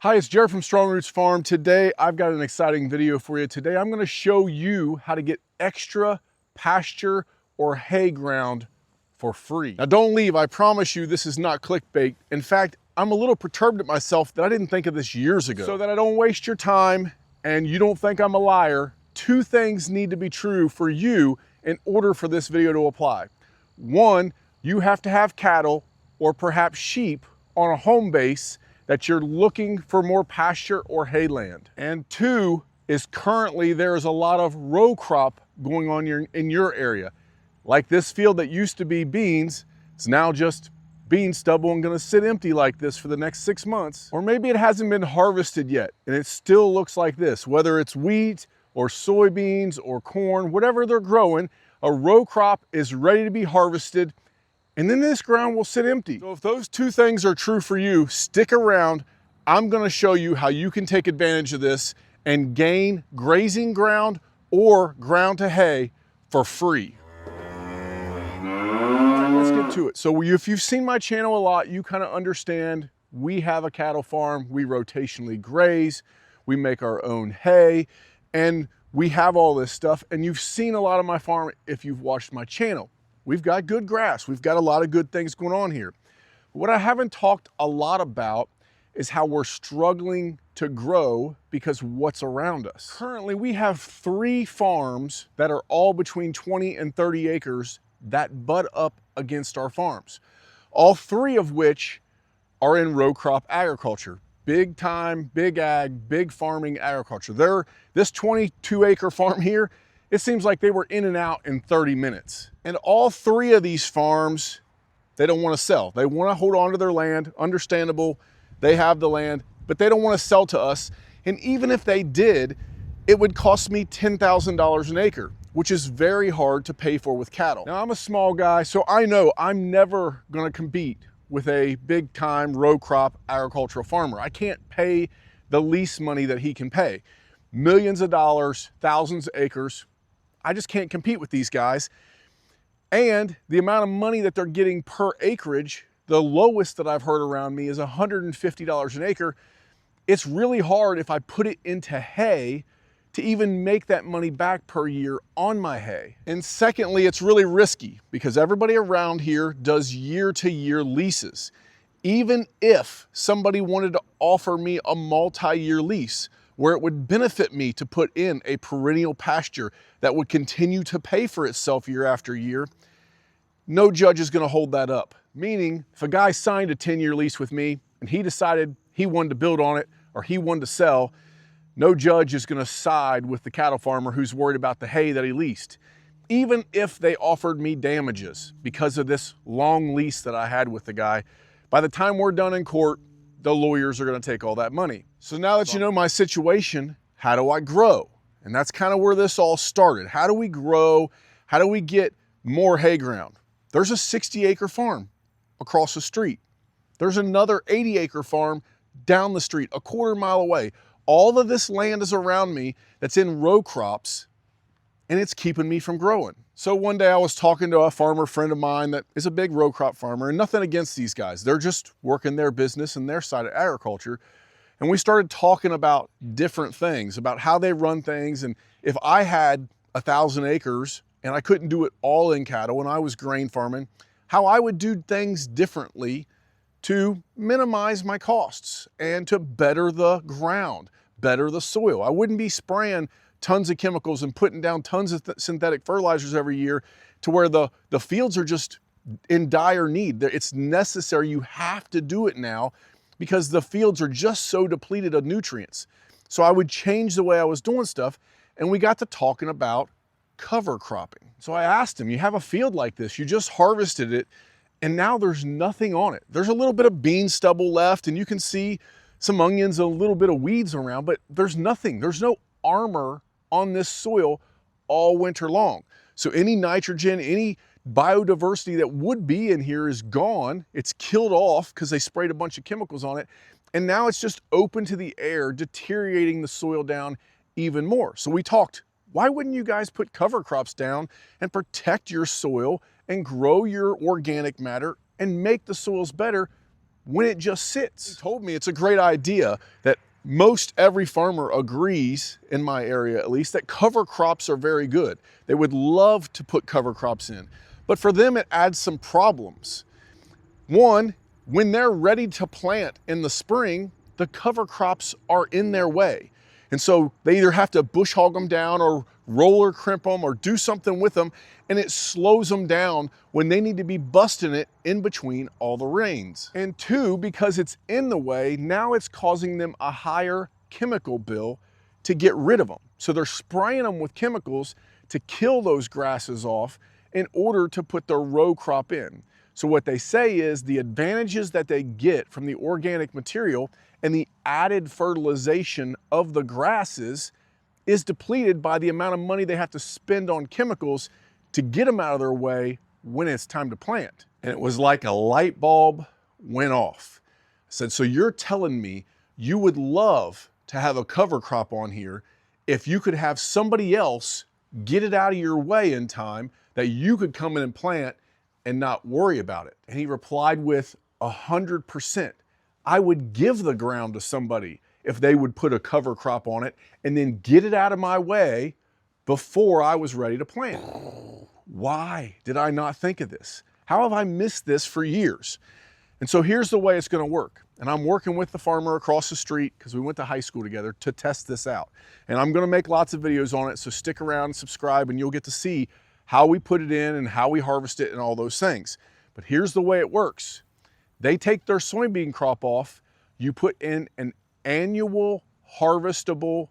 Hi, it's Jared from Strongroots Farm. Today, I've got an exciting video for you. Today, I'm gonna show you how to get extra pasture or hay ground for free. Now, don't leave. I promise you, this is not clickbait. In fact, I'm a little perturbed at myself that I didn't think of this years ago. So that I don't waste your time and you don't think I'm a liar, two things need to be true for you in order for this video to apply. One, you have to have cattle or perhaps sheep on a home base that you're looking for more pasture or hay land. And two is currently there is a lot of row crop going on in your area. Like this field that used to be beans, it's now just bean stubble and gonna sit empty like this for the next 6 months. Or maybe it hasn't been harvested yet and it still looks like this, whether it's wheat or soybeans or corn, whatever they're growing, a row crop is ready to be harvested and then this ground will sit empty. So if those two things are true for you, stick around. I'm gonna show you how you can take advantage of this and gain grazing ground or ground to hay for free. Let's get to it. So if you've seen my channel a lot, you kind of understand we have a cattle farm, we rotationally graze, we make our own hay, and we have all this stuff. And you've seen a lot of my farm if you've watched my channel. We've got good grass. We've got a lot of good things going on here. What I haven't talked a lot about is how we're struggling to grow because what's around us. Currently, we have 3 farms that are all between 20 and 30 acres that butt up against our farms. All 3 of which are in row crop agriculture. Big time, big ag, big farming agriculture. This 22-acre farm here, it seems like they were in and out in 30 minutes. And all 3 of these farms, they don't want to sell. They want to hold on to their land, understandable. They have the land, but they don't want to sell to us. And even if they did, it would cost me $10,000 an acre, which is very hard to pay for with cattle. Now, I'm a small guy, so I know I'm never going to compete with a big time row crop agricultural farmer. I can't pay the lease money that he can pay. Millions of dollars, thousands of acres. I just can't compete with these guys. And the amount of money that they're getting per acreage, the lowest that I've heard around me is $150 an acre. It's really hard if I put it into hay to even make that money back per year on my hay. And secondly, it's really risky because everybody around here does year-to-year leases. Even if somebody wanted to offer me a multi-year lease, where it would benefit me to put in a perennial pasture that would continue to pay for itself year after year, no judge is gonna hold that up. Meaning, if a guy signed a 10-year lease with me and he decided he wanted to build on it or he wanted to sell, no judge is gonna side with the cattle farmer who's worried about the hay that he leased. Even if they offered me damages because of this long lease that I had with the guy, by the time we're done in court, the lawyers are gonna take all that money. So now that you know my situation, how do I grow? And that's kind of where this all started. How do we grow? How do we get more hay ground? There's a 60-acre farm across the street. There's another 80-acre farm down the street, a quarter-mile away. All of this land is around me that's in row crops, and it's keeping me from growing. So one day I was talking to a farmer friend of mine that is a big row crop farmer, and nothing against these guys. They're just working their business and their side of agriculture. And we started talking about different things, about how they run things. And if I had 1,000 acres and I couldn't do it all in cattle and I was grain farming, how I would do things differently to minimize my costs and to better the ground, better the soil. I wouldn't be spraying tons of chemicals and putting down tons of synthetic fertilizers every year to where the fields are just in dire need. It's necessary, you have to do it now because the fields are just so depleted of nutrients. So I would change the way I was doing stuff, and we got to talking about cover cropping. So I asked him, you have a field like this, you just harvested it, and now there's nothing on it. There's a little bit of bean stubble left, and you can see some onions, a little bit of weeds around, but there's nothing. There's no armor on this soil all winter long. So any nitrogen, any biodiversity that would be in here is gone. It's killed off because they sprayed a bunch of chemicals on it. And now it's just open to the air, deteriorating the soil down even more. So we talked, why wouldn't you guys put cover crops down and protect your soil and grow your organic matter and make the soils better when it just sits. He told me it's a great idea that most every farmer agrees, in my area at least, that cover crops are very good. They would love to put cover crops in, but for them it adds some problems. One, when they're ready to plant in the spring, the cover crops are in their way. And so they either have to bush hog them down or roller crimp them or do something with them, and it slows them down when they need to be busting it in between all the rains. And two, because it's in the way, now it's causing them a higher chemical bill to get rid of them. So they're spraying them with chemicals to kill those grasses off in order to put their row crop in. So what they say is the advantages that they get from the organic material and the added fertilization of the grasses is depleted by the amount of money they have to spend on chemicals to get them out of their way when it's time to plant. And it was like a light bulb went off. I said, so you're telling me you would love to have a cover crop on here if you could have somebody else get it out of your way in time that you could come in and plant and not worry about it? And he replied with 100%. I would give the ground to somebody if they would put a cover crop on it and then get it out of my way before I was ready to plant. Why did I not think of this? How have I missed this for years? And so here's the way it's gonna work. And I'm working with the farmer across the street because we went to high school together to test this out. And I'm gonna make lots of videos on it, so stick around and subscribe and you'll get to see how we put it in and how we harvest it and all those things. But here's the way it works. They take their soybean crop off, you put in an annual harvestable,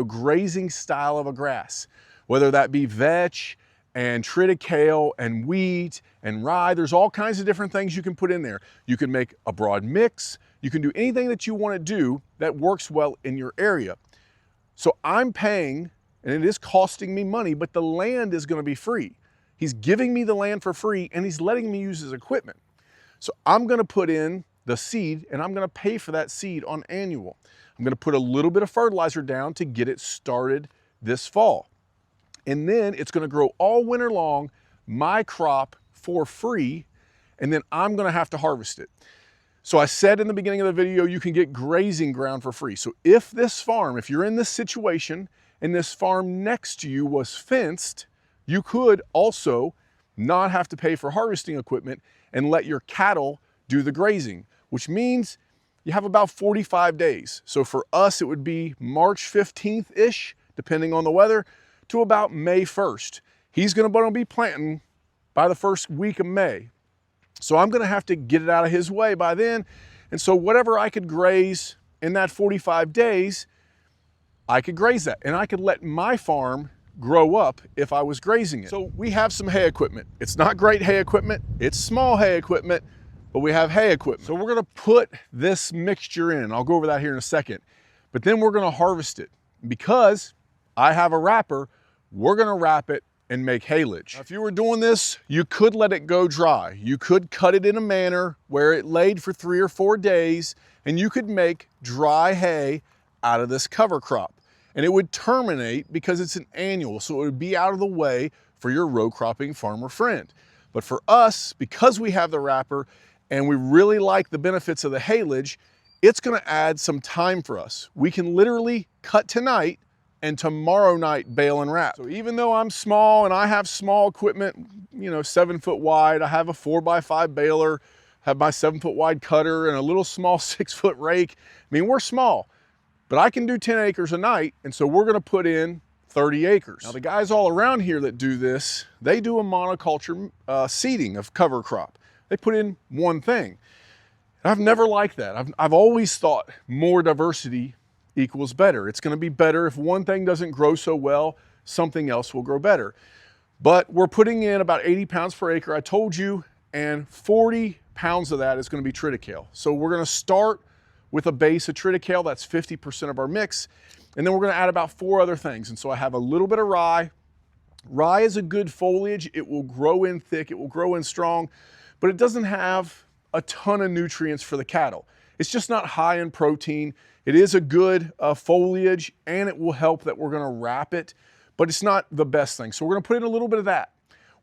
grazing style of a grass, whether that be vetch and triticale and wheat and rye. There's all kinds of different things you can put in there. You can make a broad mix. You can do anything that you want to do that works well in your area. So I'm paying, and it is costing me money, but the land is going to be free. He's giving me the land for free and he's letting me use his equipment. So I'm going to put in the seed and I'm going to pay for that seed on annual. I'm going to put a little bit of fertilizer down to get it started this fall. And then it's going to grow all winter long, my crop for free, and then I'm going to have to harvest it. So I said in the beginning of the video, you can get grazing ground for free. So if this farm, if you're in this situation and this farm next to you was fenced, you could also not have to pay for harvesting equipment and let your cattle do the grazing, which means you have about 45 days. So for us, it would be March 15th-ish, depending on the weather, to about May 1st. He's gonna be planting by the first week of May. So I'm gonna have to get it out of his way by then. And so whatever I could graze in that 45 days, I could graze that. And I could let my farm grow up if I was grazing it. So we have some hay equipment. It's not great hay equipment, it's small hay equipment, but we have hay equipment. So we're gonna put this mixture in. I'll go over that here in a second. But then we're gonna harvest it. Because I have a wrapper, we're gonna wrap it and make haylage. Now, if you were doing this, you could let it go dry. You could cut it in a manner where it laid for 3 or 4 days and you could make dry hay out of this cover crop. And it would terminate because it's an annual, so it would be out of the way for your row cropping farmer friend. But for us, because we have the wrapper and we really like the benefits of the haylage, it's gonna add some time for us. We can literally cut tonight and tomorrow night bale and wrap. So even though I'm small and I have small equipment, 7 foot wide, I have a 4x5 baler, have my 7 foot wide cutter and a little small 6 foot rake. I mean, we're small, but I can do 10 acres a night. And so we're gonna put in 30 acres. Now the guys all around here that do this, they do a monoculture seeding of cover crop. They put in one thing. And I've never liked that. I've always thought more diversity equals better. It's gonna be better if one thing doesn't grow so well, something else will grow better. But we're putting in about 80 pounds per acre, I told you, and 40 pounds of that is gonna be triticale. So we're gonna start with a base of triticale, that's 50% of our mix, and then we're gonna add about 4 other things. And so I have a little bit of rye. Rye is a good foliage. It will grow in thick, it will grow in strong, but it doesn't have a ton of nutrients for the cattle. It's just not high in protein. It is a good foliage and it will help that we're gonna wrap it, but it's not the best thing. So we're gonna put in a little bit of that.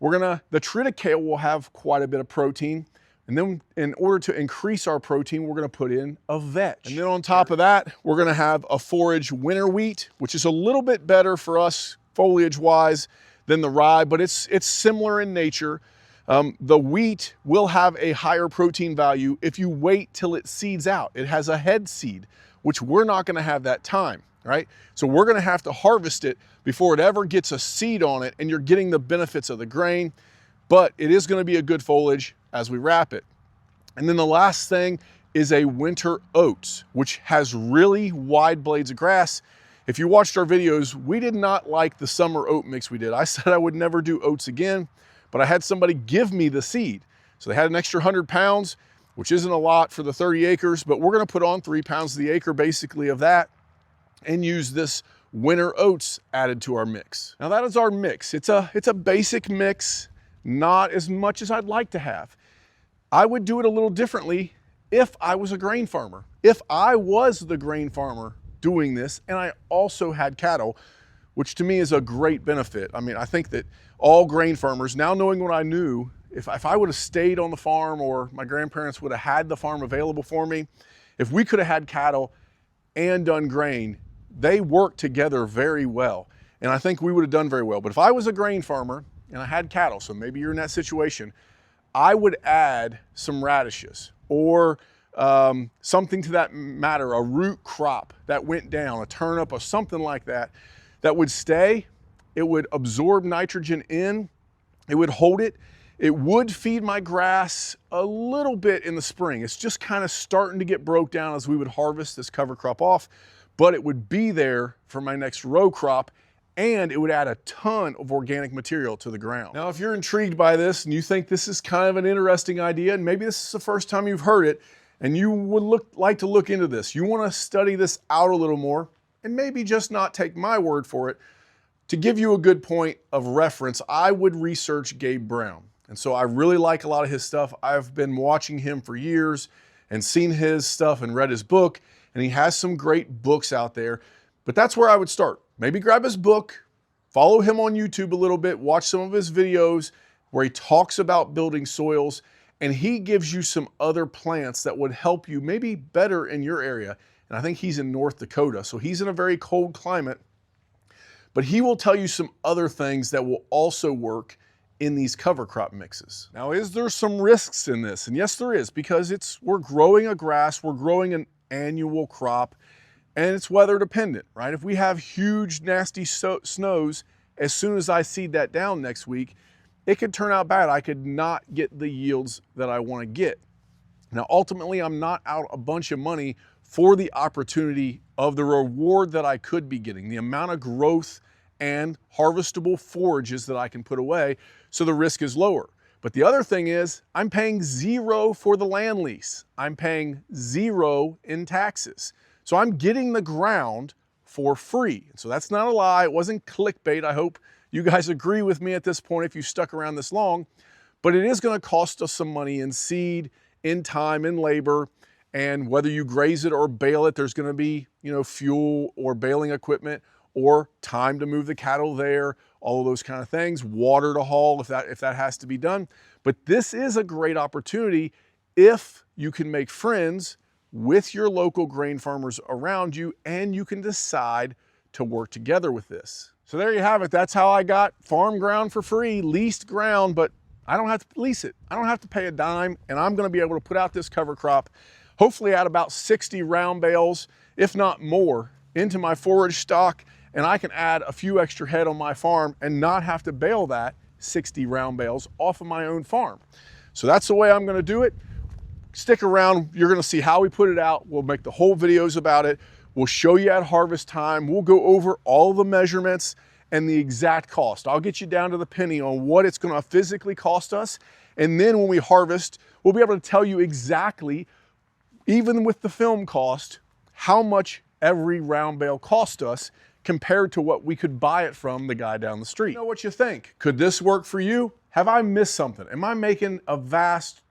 The triticale will have quite a bit of protein. And then in order to increase our protein, we're gonna put in a vetch. And then on top of that, we're gonna have a forage winter wheat, which is a little bit better for us foliage-wise than the rye, but it's similar in nature. The wheat will have a higher protein value if you wait till it seeds out. It has a head seed, which we're not gonna have that time, right? So we're gonna have to harvest it before it ever gets a seed on it, and you're getting the benefits of the grain, but it is gonna be a good foliage as we wrap it. And then the last thing is a winter oats, which has really wide blades of grass. If you watched our videos, we did not like the summer oat mix we did. I said I would never do oats again, but I had somebody give me the seed. So they had an extra 100 pounds, which isn't a lot for the 30 acres, but we're gonna put on 3 pounds to the acre basically of that and use this winter oats added to our mix. Now that is our mix. It's a basic mix, not as much as I'd like to have. I would do it a little differently if I was a grain farmer. If I was the grain farmer doing this and I also had cattle, which to me is a great benefit. I mean, I think that all grain farmers, now knowing what I knew, if I would have stayed on the farm or my grandparents would have had the farm available for me, if we could have had cattle and done grain, they work together very well. And I think we would have done very well. But if I was a grain farmer and I had cattle, so maybe you're in that situation, I would add some radishes or something to that matter, a root crop that went down, a turnip or something like that, that would stay. It would absorb nitrogen in, it would hold it. It would feed my grass a little bit in the spring. It's just kind of starting to get broke down as we would harvest this cover crop off, but it would be there for my next row crop, and it would add a ton of organic material to the ground. Now, if you're intrigued by this and you think this is kind of an interesting idea, and maybe this is the first time you've heard it, and you would like to look into this, you want to study this out a little more, and maybe just not take my word for it, to give you a good point of reference, I would research Gabe Brown. And so I really like a lot of his stuff. I've been watching him for years and seen his stuff and read his book, and he has some great books out there. But that's where I would start. Maybe grab his book, follow him on YouTube a little bit, watch some of his videos where he talks about building soils, and he gives you some other plants that would help you maybe better in your area. And I think he's in North Dakota, so he's in a very cold climate, but he will tell you some other things that will also work in these cover crop mixes. Now, is there some risks in this? And yes, there is, because we're growing a grass, we're growing an annual crop, and it's weather dependent, right? If we have huge, nasty snows, as soon as I seed that down next week, it could turn out bad. I could not get the yields that I want to get. Now, ultimately, I'm not out a bunch of money for the opportunity of the reward that I could be getting, the amount of growth and harvestable forages that I can put away, so the risk is lower. But the other thing is, I'm paying zero for the land lease. I'm paying zero in taxes. So I'm getting the ground for free. So that's not a lie. It wasn't clickbait. I hope you guys agree with me at this point if you stuck around this long. But it is going to cost us some money in seed, in time, in labor. And whether you graze it or bale it, there's going to be, fuel or baling equipment or time to move the cattle there, all of those kind of things, water to haul if that has to be done. But this is a great opportunity if you can make friends with your local grain farmers around you and you can decide to work together with this. So there you have it. That's how I got farm ground for free, leased ground, but I don't have to lease it. I don't have to pay a dime, and I'm going to be able to put out this cover crop, hopefully add about 60 round bales, if not more, into my forage stock, and I can add a few extra head on my farm and not have to bale that 60 round bales off of my own farm. So that's the way I'm going to do it. Stick around. You're going to see how we put it out. We'll make the whole videos about it. We'll show you at harvest time. We'll go over all the measurements and the exact cost. I'll get you down to the penny on what it's going to physically cost us. And then when we harvest, we'll be able to tell you exactly, even with the film cost, how much every round bale cost us compared to what we could buy it from the guy down the street. Know what you think? Could this work for you? Have I missed something? Am I making a vast,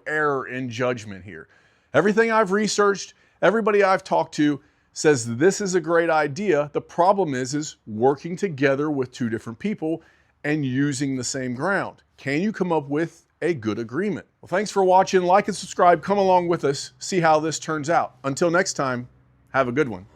error in judgment here? Everything I've researched, everybody I've talked to says this is a great idea. The problem is working together with two different people and using the same ground. Can you come up with a good agreement. Well, thanks for watching. Like and subscribe. Come along with us. See how this turns out. Until next time, have a good one.